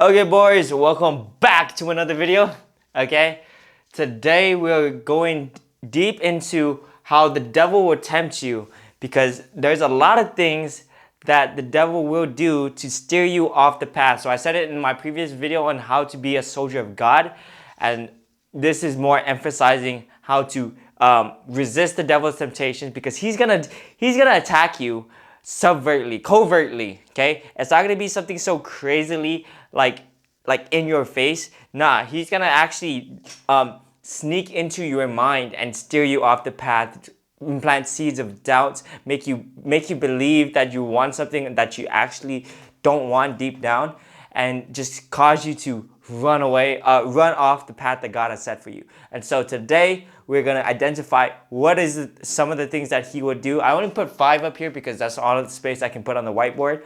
Okay, boys, welcome back to another video. Okay, today we're going deep into how the devil will tempt you, because there's a lot of things that the devil will do to steer you off the path. So I said it in my previous video on how to be a soldier of God, and this is more emphasizing how to resist the devil's temptations, because he's gonna attack you subvertly, covertly. Okay, it's not gonna be something so crazily like in your face. Nah, he's gonna actually sneak into your mind and steer you off the path, implant seeds of doubts, make you believe that you want something that you actually don't want deep down, and just cause you to run away, run off the path that God has set for you. And so today we're gonna identify what is some of the things that he would do. I only put 5 up here because that's all of the space I can put on the whiteboard.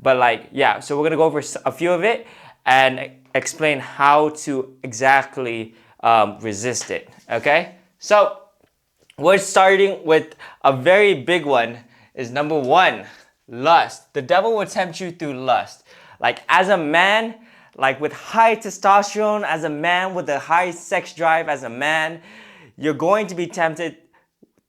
But yeah, so we're gonna go over a few of it and explain how to exactly resist it. Okay, so we're starting with a very big one. Is number 1, lust. The devil will tempt you through lust. Like, as a man, like with high testosterone, as a man with a high sex drive, as a man, you're going to be tempted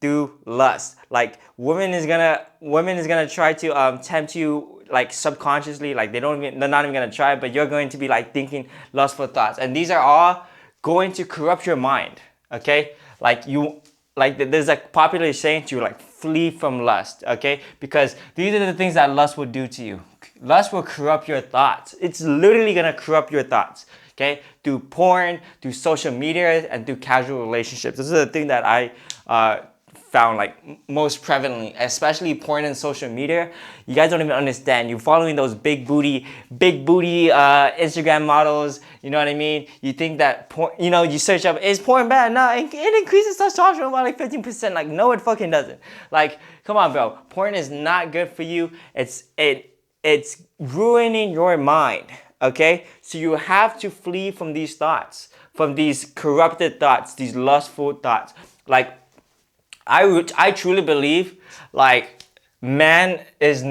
through lust. Like, women is gonna try to tempt you, like, subconsciously. Like, they're not even gonna try, but you're going to be like thinking lustful thoughts, and these are all going to corrupt your mind. Okay, there's a popular saying to, like, flee from lust. Okay, because these are the things that lust will do to you. Lust will corrupt your thoughts. It's literally gonna corrupt your thoughts. Okay, through porn, through social media, and through casual relationships. This is the thing that I found, like, most prevalently, especially porn and social media. You guys don't even understand. You're following those big booty Instagram models. You know what I mean? You think that porn, you search up, is porn bad? No, it increases testosterone by like 15%. Like, no, it fucking doesn't. Like, come on, bro. Porn is not good for you. It's ruining your mind. Okay, so you have to flee from these thoughts, from these corrupted thoughts, these lustful thoughts. Like, I truly believe, like, man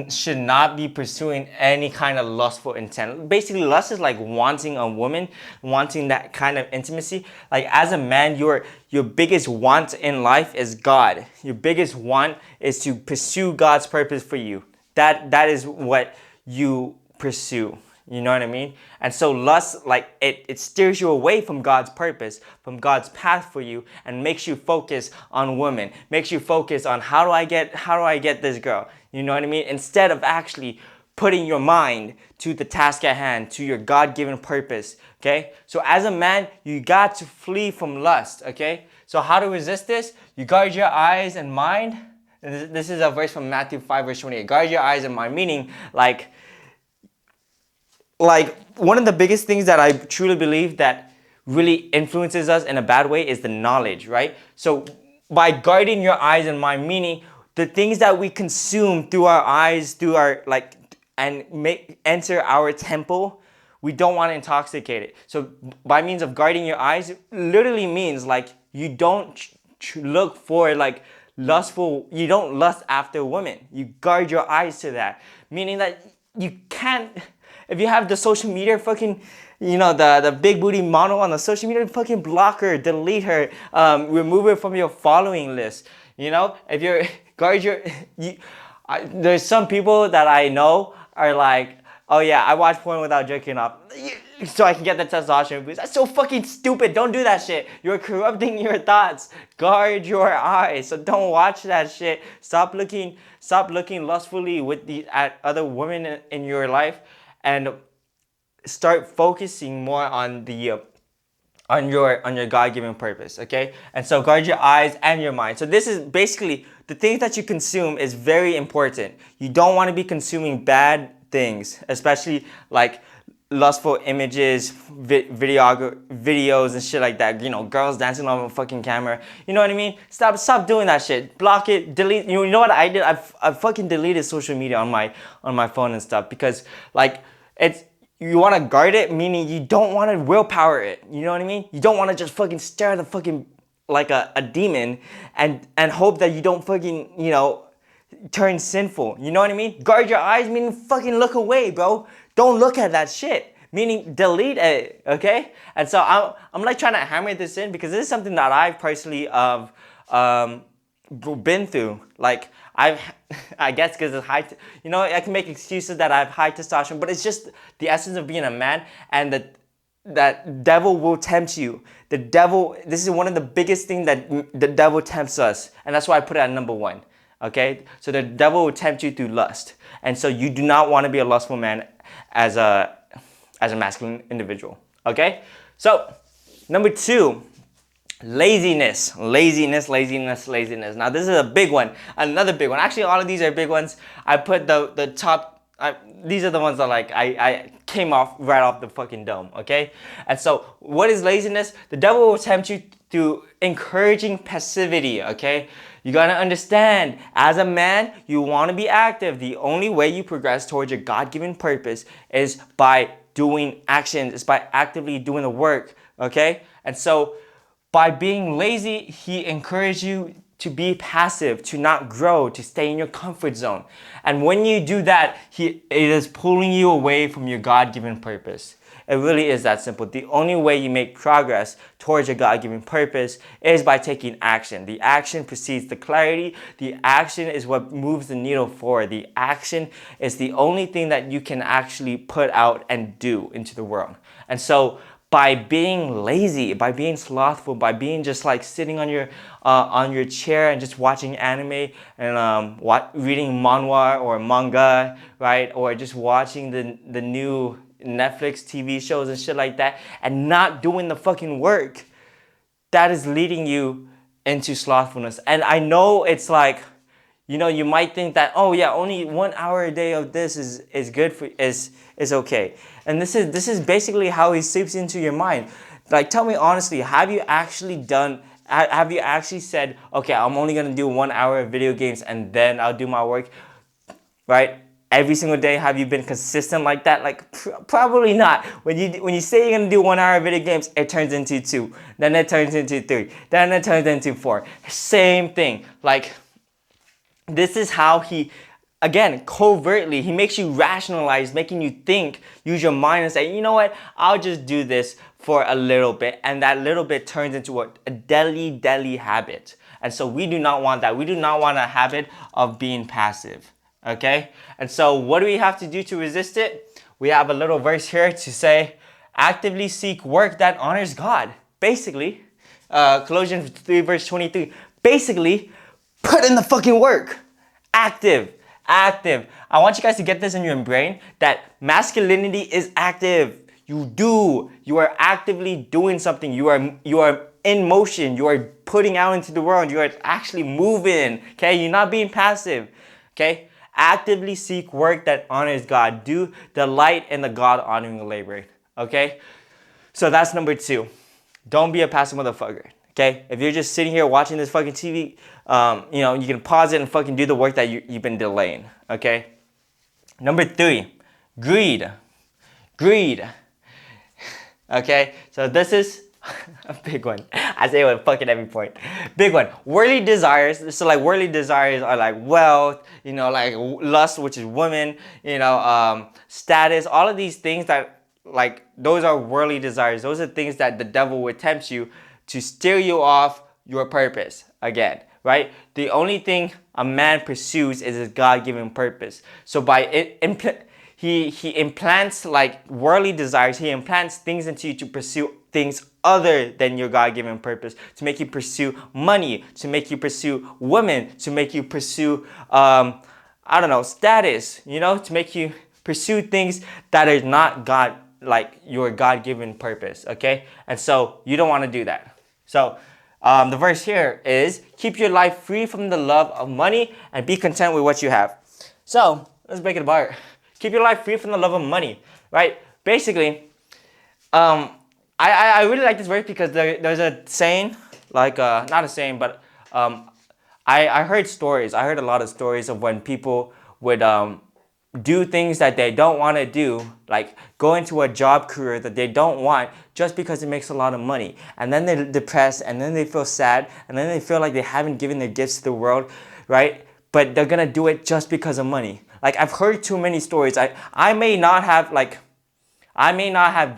should not be pursuing any kind of lustful intent. Basically, lust is like wanting a woman, wanting that kind of intimacy. Like, as a man, your biggest want in life is God. Your biggest want is to pursue God's purpose for you. That is what you pursue. You know what I mean? And so lust, like, it steers you away from God's purpose, from God's path for you, and makes you focus on women, makes you focus on how do I get this girl? You know what I mean? Instead of actually putting your mind to the task at hand, to your God-given purpose. Okay? So as a man, you got to flee from lust. Okay? So how to resist this? You guard your eyes and mind. And this is a verse from Matthew 5 verse 28. Guard your eyes and mind, meaning, like, one of the biggest things that I truly believe that really influences us in a bad way is the knowledge, right? So by guarding your eyes and mind, meaning the things that we consume through our eyes, through our, like, and enter our temple, we don't want to intoxicate it. So by means of guarding your eyes, it literally means, like, you don't look for, like, lustful, you don't lust after women. You guard your eyes to that, meaning that you can't. If you have the social media fucking, the big booty model on the social media, fucking block her, delete her, remove her from your following list. If you're there's some people that I know are like, oh yeah, I watch porn without jerking off so I can get the testosterone boost. That's so fucking stupid. Don't do that shit. You're corrupting your thoughts. Guard your eyes. So don't watch that shit. Stop looking lustfully at other women in your life, and start focusing more on your God-given purpose. Okay? And so guard your eyes and your mind. So this is basically the things that you consume is very important. You don't want to be consuming bad things, especially like lustful images, videos and shit like that. Girls dancing on a fucking camera. You know what I mean? Stop doing that shit. Block it, delete. You know what I did? I fucking deleted social media on my phone and stuff, because, like, you want to guard it, meaning you don't want to willpower it. You know what I mean? You don't want to just fucking stare at the fucking, like, a demon and hope that you don't fucking, turn sinful. You know what I mean? Guard your eyes, meaning fucking look away, bro. Don't look at that shit. meaning delete it, okay? And so I'm like trying to hammer this in because this is something that I've personally been through. Like I guess because it's high, I can make excuses that I have high testosterone, but it's just the essence of being a man, and that devil will tempt you. The devil, this is one of the biggest things that the devil tempts us, and that's why I put it at number one. Okay, so the devil will tempt you through lust, and so you do not want to be a lustful man as a masculine individual. Okay, so number two, laziness. Now this is a big one, another big one. Actually, all of these are big ones. I put the top. These are the ones that like I came off right off the fucking dome. Okay, and so what is laziness? The devil will tempt you through encouraging passivity. Okay, you gotta understand, as a man, you want to be active. The only way you progress towards your God-given purpose is by doing actions. It's by actively doing the work. Okay, and so by being lazy, he encouraged you to be passive, to not grow, to stay in your comfort zone. And when you do that, it is pulling you away from your God-given purpose. It really is that simple. The only way you make progress towards your God-given purpose is by taking action. The action precedes the clarity. The action is what moves the needle forward. The action is the only thing that you can actually put out and do into the world. And so by being lazy, by being slothful, by being just like sitting on your chair and just watching anime and reading manhwa or manga, right? Or just watching the new Netflix TV shows and shit like that, and not doing the fucking work, that is leading you into slothfulness. And I know it's like, you might think that, oh yeah, only 1 hour a day of this is good for is okay. And this is basically how he seeps into your mind. Like, tell me honestly, have you actually said, okay, I'm only gonna do 1 hour of video games and then I'll do my work, right? Every single day, have you been consistent like that? Like, probably not. When you say you're gonna do 1 hour of video games, it turns into 2, then it turns into 3, then it turns into 4. Same thing. Like, this is how he, again, covertly, he makes you rationalize, making you think, use your mind and say, you know what, I'll just do this for a little bit. And that little bit turns into a deadly habit. And so we do not want that. We do not want a habit of being passive. Okay? And so what do we have to do to resist it? We have a little verse here to say, actively seek work that honors God. Basically, Colossians 3 verse 23. Basically, put in the fucking work. Active. I want you guys to get this in your brain that masculinity is active. You are actively doing something. You are in motion. You are putting out into the world. You are actually moving. Okay? You're not being passive. Okay? Actively seek work that honors God. Do delight in the God-honoring labor. Okay? So that's number 2. Don't be a passive motherfucker. Okay? If you're just sitting here watching this fucking TV, you can pause it and fucking do the work that you've been delaying. Okay? Number 3, greed. Okay? So this is a big one. I say it with fucking every point. Big one. Worldly desires. So like worldly desires are like wealth, like lust, which is women, status, all of these things that like those are worldly desires. Those are things that the devil would tempt you to steer you off your purpose again, right? The only thing a man pursues is his God-given purpose. So by he implants like worldly desires, he implants things into you to pursue things other than your God-given purpose, to make you pursue money, to make you pursue women, to make you pursue, status, to make you pursue things that are not God, like your God-given purpose, okay? And so you don't want to do that. So the verse here is, keep your life free from the love of money and be content with what you have. So let's break it apart. Keep your life free from the love of money, right? Basically, I really like this verse because there's a saying, like, not a saying, but I heard stories. I heard a lot of stories of when people would do things that they don't want to do, like go into a job career that they don't want just because it makes a lot of money. And then they're depressed, and then they feel sad, and then they feel like they haven't given their gifts to the world, right? But they're going to do it just because of money. Like, I've heard too many stories. I may not have, like, I may not have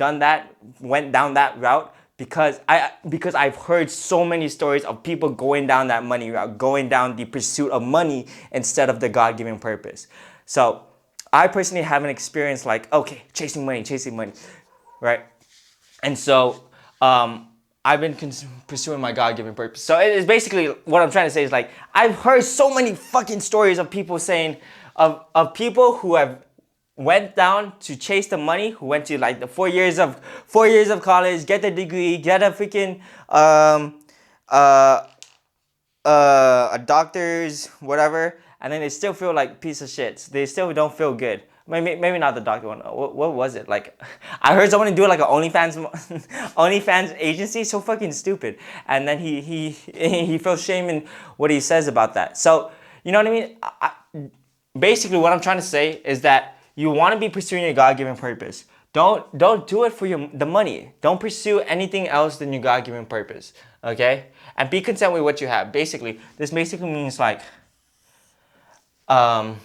went down that route because I've heard so many stories of people going down that money route, going down the pursuit of money instead of the God-given purpose. So I personally haven't experienced like, okay, chasing money, right? And so I've been pursuing my God-given purpose. So it is basically what I'm trying to say is like, I've heard so many fucking stories of people saying, of people who have went down to chase the money, who went to like the 4 years of college, get the degree, get a freaking uh, a doctor's whatever, and then they still feel like piece of shits. They still don't feel good. Maybe not the doctor one. What was it? Like, I heard someone do like an OnlyFans agency. So fucking stupid. And then he feels shame in what he says about that. So you know what I mean? Basically, what I'm trying to say is that you want to be pursuing your God-given purpose. Don't do it for the money. Don't pursue anything else than your God-given purpose. Okay? And be content with what you have. Basically, this basically means like, I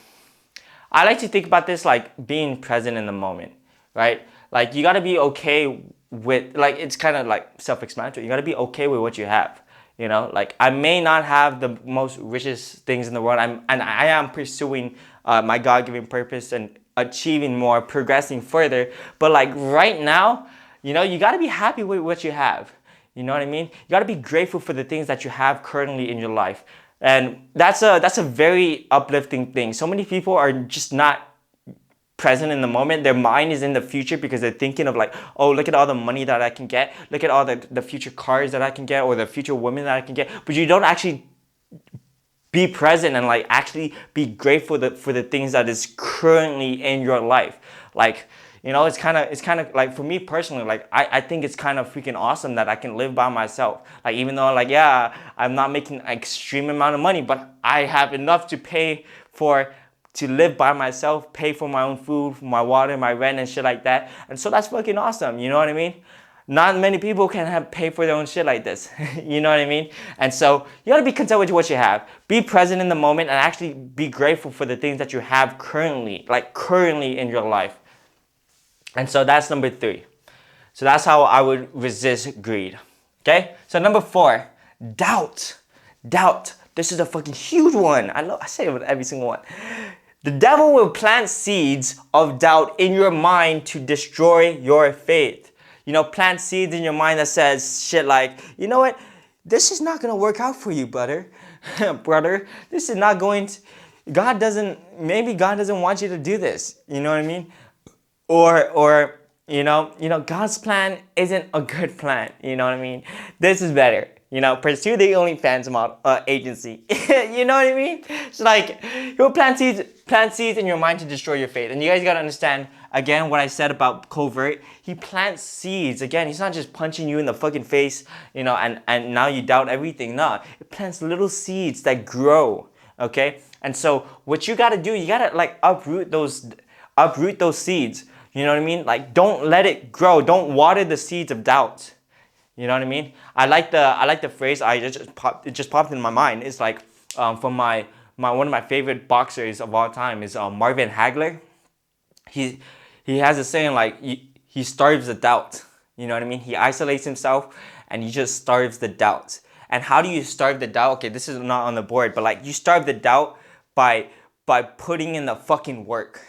like to think about this like being present in the moment, right? Like you gotta be okay with, like, it's kind of like self-explanatory. You gotta be okay with what you have. You know, like I may not have the most richest things in the world, I am pursuing my God-given purpose and achieving more, progressing further. But like right now, you know, you gotta be happy with what you have. You know what I mean? You gotta be grateful for the things that you have currently in your life. And that's a very uplifting thing. So many people are just not present in the moment. Their mind is in the future because they're thinking of like, oh, look at all the money that I can get. Look at all the future cars that I can get or the future women that I can get. But you don't actually be present and like actually be grateful for the things that is currently in your life. Like, you know, it's kind of like, for me personally, like I think it's kind of freaking awesome that I can live by myself. Like, even though like, yeah, I'm not making an extreme amount of money, but I have enough to live by myself, pay for my own food, for my water, my rent and shit like that. And so that's fucking awesome. You know what I mean? Not many people can pay for their own shit like this. You know what I mean? And so you gotta be content with what you have. Be present in the moment and actually be grateful for the things that you have currently, like currently in your life. And so that's number 3. So that's how I would resist greed. Okay? So number 4, doubt. Doubt. This is a fucking huge one. I say it with every single one. The devil will plant seeds of doubt in your mind to destroy your faith. You know, plant seeds in your mind that says shit like, you know what? This is not going to work out for you, brother. Brother, this is not going to... Maybe God doesn't want you to do this. You know what I mean? Or you know, God's plan isn't a good plan. You know what I mean? This is better. You know, pursue the OnlyFans model agency. You know what I mean? It's like he'll plant seeds in your mind to destroy your faith. And you guys gotta understand again what I said about covert. He plants seeds. Again, he's not just punching you in the fucking face, you know, and now you doubt everything. No, it plants little seeds that grow. Okay, and so what you gotta do, you gotta like uproot those seeds. You know what I mean? Like, don't let it grow. Don't water the seeds of doubt. You know what I mean? I like the phrase. It just popped in my mind. It's like from my one of my favorite boxers of all time is Marvin Hagler. He has a saying like he starves the doubt. You know what I mean? He isolates himself and he just starves the doubt. And how do you starve the doubt? Okay, this is not on the board, but like you starve the doubt by putting in the fucking work.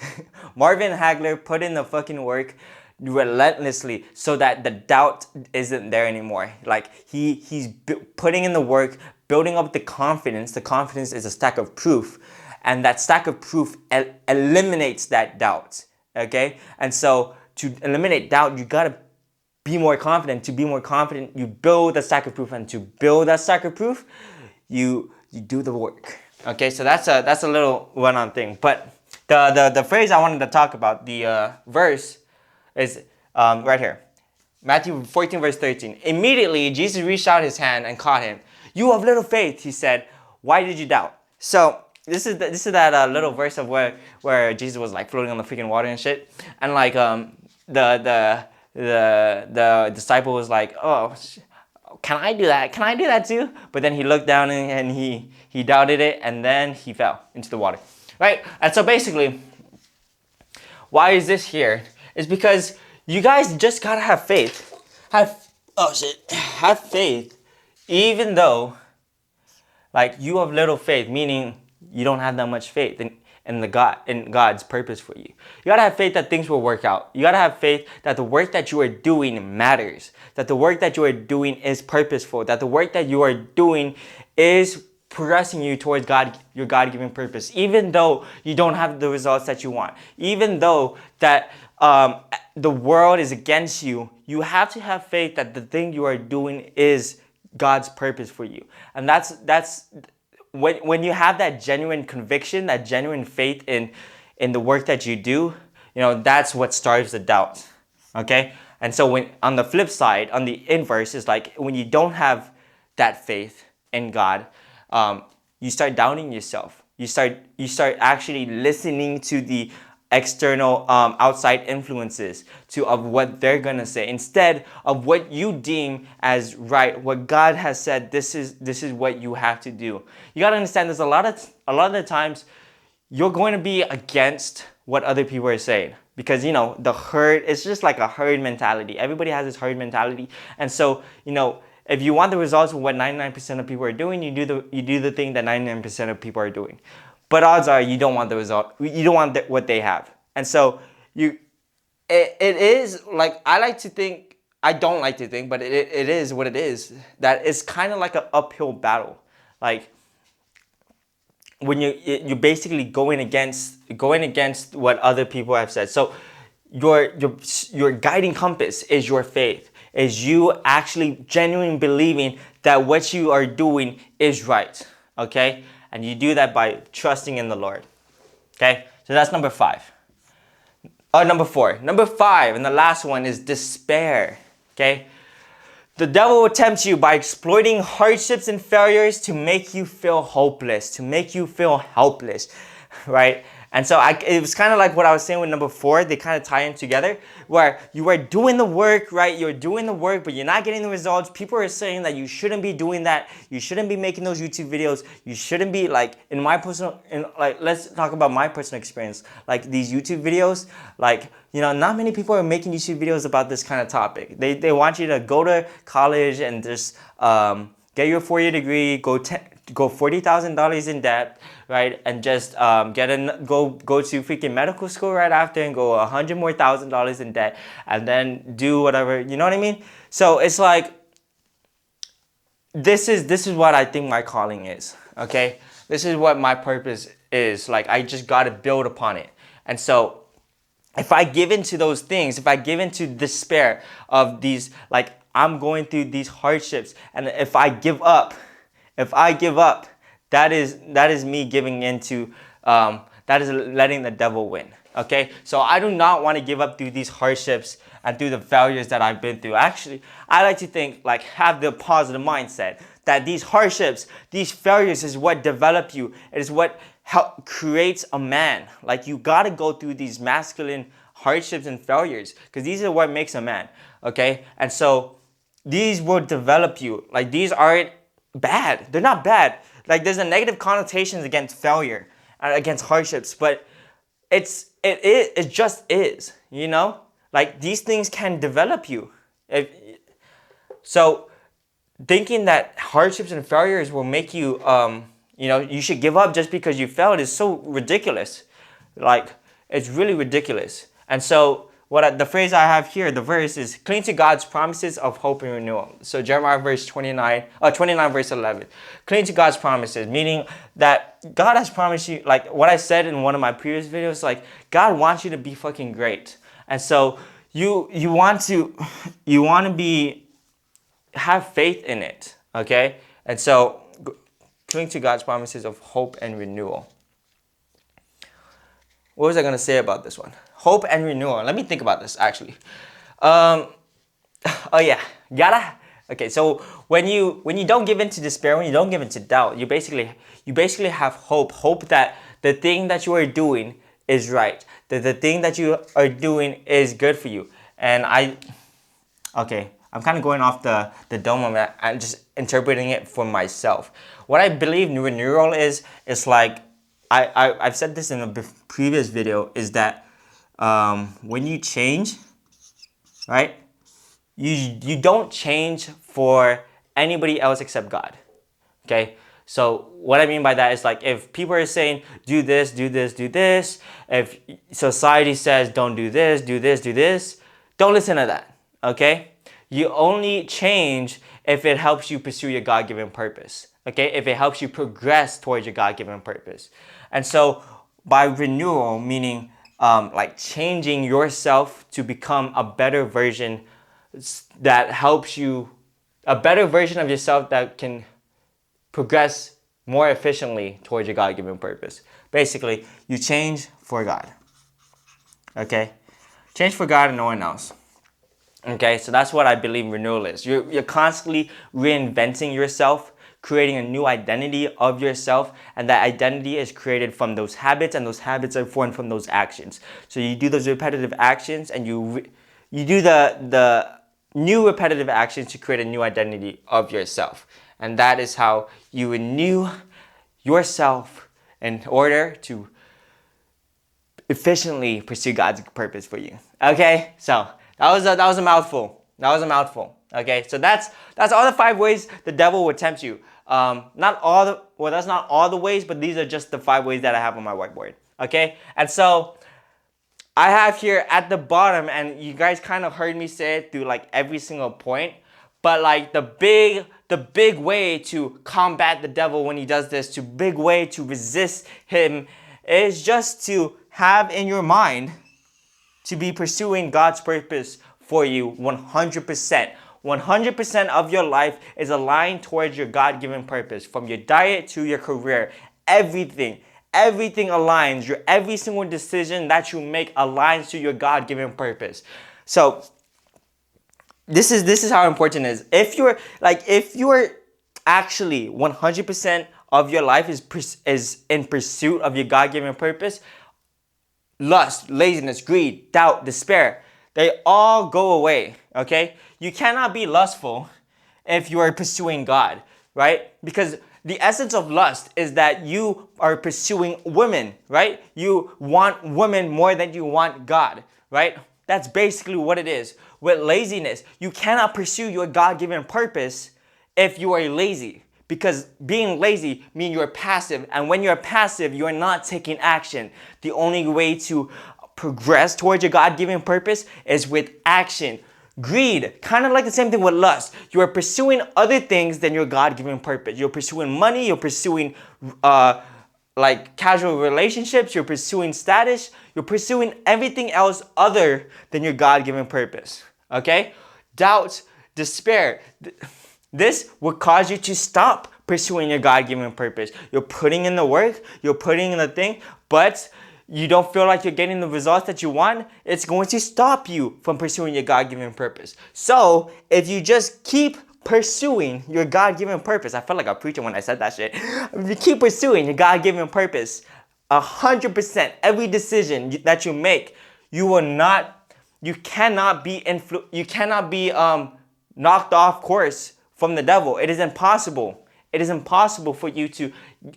Marvin Hagler put in the fucking work relentlessly so that the doubt isn't there anymore. Like he's putting in the work, building up the confidence. The confidence is a stack of proof, and that stack of proof eliminates that doubt. Okay, and so to eliminate doubt, you gotta be more confident. To be more confident, you build a stack of proof, and to build that stack of proof, you do the work. Okay, so that's a little run-on thing. But the phrase I wanted to talk about, the verse, is right here. Matthew 14, verse 13. Immediately, Jesus reached out his hand and caught him. You of little faith, he said, why did you doubt? So this is that little verse of where Jesus was like floating on the freaking water and shit. And like the disciple was like, oh, can I do that? Can I do that too? But then he looked down and he doubted it, and then he fell into the water. Right? And so basically, why is this here? It's because You guys just gotta have faith. Have faith, even though like you have little faith, meaning you don't have that much faith in God's purpose for you. You gotta have faith that things will work out. You gotta have faith that the work that you are doing matters. That the work that you are doing is purposeful. That the work that you are doing is progressing you towards God, your God-given purpose. Even though you don't have the results that you want. Even though that the world is against you, you have to have faith that the thing you are doing is God's purpose for you. And that's when you have that genuine conviction, that genuine faith in the work that you do, that's what starves the doubt. Okay? And so when on the flip side, on the inverse, is like when you don't have that faith in God, you start doubting yourself. You start actually listening to the external outside influences of what they're gonna say instead of what you deem as right, what God has said. This is what you have to do. You gotta understand. There's a lot of the times you're going to be against what other people are saying because the herd. It's just like a herd mentality. Everybody has this herd mentality, and so if you want the results of what 99% of people are doing, you do the thing that 99% of people are doing. But odds are you don't want the result. You don't want what they have. And so it is like, I like to think, I don't like to think, but it is what it is. That it's kind of like an uphill battle. Like when you're basically going against what other people have said. So your guiding compass is your faith. Is you actually genuinely believing that what you are doing is right. Okay? And you do that by trusting in the Lord. Okay? So that's number 5. Number 4. Number 5, and the last one is despair. Okay? The devil will tempt you by exploiting hardships and failures to make you feel hopeless, to make you feel helpless, right? And so it was kind of like what I was saying with number 4. They kind of tie in together, where you are doing the work, right? You're doing the work, but you're not getting the results. People are saying that you shouldn't be doing that. You shouldn't be making those YouTube videos. You shouldn't be like, let's talk about my personal experience. Like these YouTube videos, like, not many people are making YouTube videos about this kind of topic. They want you to go to college and just get your 4-year degree, go $40,000 in debt, right, and just go to freaking medical school right after and go $100,000 more in debt, and then do whatever. You know what I mean? So it's like this is what I think my calling is. Okay, this is what my purpose is. Like I just got to build upon it, and so if I give into those things, if I give into despair of these, like I'm going through these hardships, and if I give up, that is me giving into, that is letting the devil win. Okay, so I do not want to give up through these hardships and through the failures that I've been through. Actually, I like to think, like, have the positive mindset that these hardships, these failures is what develop you. It is what creates a man. Like you gotta go through these masculine hardships and failures because these are what makes a man. Okay, and so these will develop you. Like these aren't bad. They're not bad. Like there's a negative connotations against failure, against hardships, but it just is. Like these things can develop you. So thinking that hardships and failures will make you, you should give up just because you failed is so ridiculous. Like it's really ridiculous. And so the phrase I have here, the verse is cling to God's promises of hope and renewal. So Jeremiah 29 verse 11. Cling to God's promises, meaning that God has promised you, like what I said in one of my previous videos, like God wants you to be fucking great. And so you want to have faith in it, okay? And so cling to God's promises of hope and renewal. What was I going to say about this one? Hope and renewal. Let me think about this, actually. Oh, yeah. Okay, so when you don't give in to despair, when you don't give in to doubt, you basically have hope. Hope that the thing that you are doing is right. That the thing that you are doing is good for you. And I'm kind of going off the dome of it. I'm just interpreting it for myself. What I believe renewal is like, I've said this in a previous video, is that when you change, right? You don't change for anybody else except God. Okay? So what I mean by that is like if people are saying do this, do this, do this, if society says don't do this, do this, do this, don't listen to that. Okay? You only change if it helps you pursue your God-given purpose. Okay? If it helps you progress towards your God-given purpose. And so by renewal, meaning like changing yourself to become a better version that helps you, a better version of yourself that can progress more efficiently towards your God-given purpose. Basically, you change for God. Okay? Change for God and no one else. Okay, so that's what I believe renewal is. You're constantly reinventing yourself, creating a new identity of yourself, and that identity is created from those habits, and those habits are formed from those actions. So you do those repetitive actions, and you do the new repetitive actions to create a new identity of yourself, and that is how you renew yourself in order to efficiently pursue God's purpose for you. Okay, so that was a mouthful. That was a mouthful. Okay, so that's all the 5 ways the devil would tempt you. Not all the that's not all the ways, but these are just the 5 ways that I have on my whiteboard. Okay, and so I have here at the bottom, and you guys kind of heard me say it through like every single point, but like the big way to combat the devil when he does this, the big way to resist him is just to have in your mind to be pursuing God's purpose for you 100%. 100% of your life is aligned towards your God-given purpose. From your diet to your career, everything aligns. Every single decision that you make aligns to your God-given purpose. So this is how important it is. If you're actually 100% of your life is in pursuit of your God-given purpose, lust, laziness, greed, doubt, despair, they all go away, okay? You cannot be lustful if you are pursuing God, right? Because the essence of lust is that you are pursuing women, right? You want women more than you want God, right? That's basically what it is. With laziness, you cannot pursue your God-given purpose if you are lazy. Because being lazy means you're passive. And when you're passive, you're not taking action. The only way to progress towards your God-given purpose is with action. Greed, kind of like the same thing with lust. You are pursuing other things than your God-given purpose. You're pursuing money. You're pursuing like casual relationships. You're pursuing status. You're pursuing everything else other than your God-given purpose. Okay? Doubt, despair. This will cause you to stop pursuing your God-given purpose. You're putting in the work, you're putting in the thing, but you don't feel like you're getting the results that you want. It's going to stop you from pursuing your God-given purpose. So if you just keep pursuing your God-given purpose, I felt like a preacher when I said that shit. If you keep pursuing your God-given purpose, 100%, every decision that you make, you cannot be knocked off course from the devil. It is impossible. It is impossible for you to,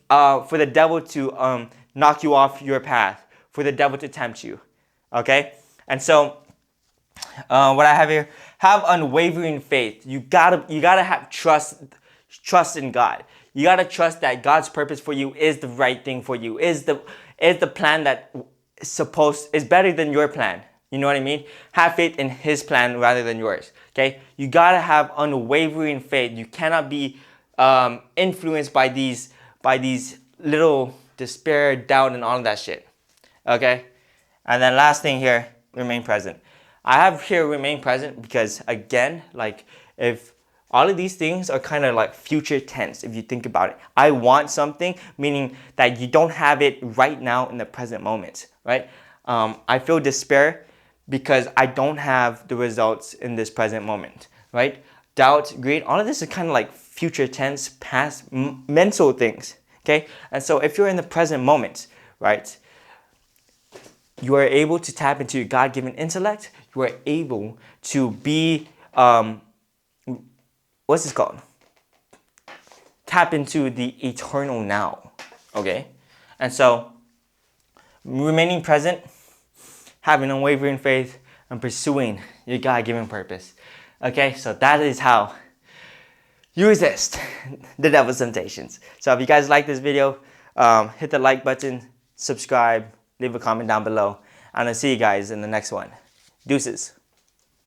for the devil to knock you off your path, for the devil to tempt you. Okay? And so, what I have here, have unwavering faith. You gotta have trust in God. You gotta trust that God's purpose for you is the right thing for you. Is the plan that is better than your plan. You know what I mean? Have faith in His plan rather than yours. Okay? You gotta have unwavering faith. You cannot be influenced by these little despair, doubt, and all of that shit. Okay? And then last thing here, remain present. I have here remain present because again, like if all of these things are kind of like future tense if you think about it. I want something, meaning that you don't have it right now in the present moment, right? I feel despair because I don't have the results in this present moment, right? Doubt, greed, all of this is kind of like future tense, past, mental things, okay? And so if you're in the present moment, right, you are able to tap into your God-given intellect. You are able to be, what's this called? Tap into the eternal now, okay? And so remaining present, having unwavering faith, and pursuing your God-given purpose. Okay, so that is how you resist the devil's temptations. So if you guys like this video, hit the like button, subscribe, leave a comment down below, and I'll see you guys in the next one. Deuces.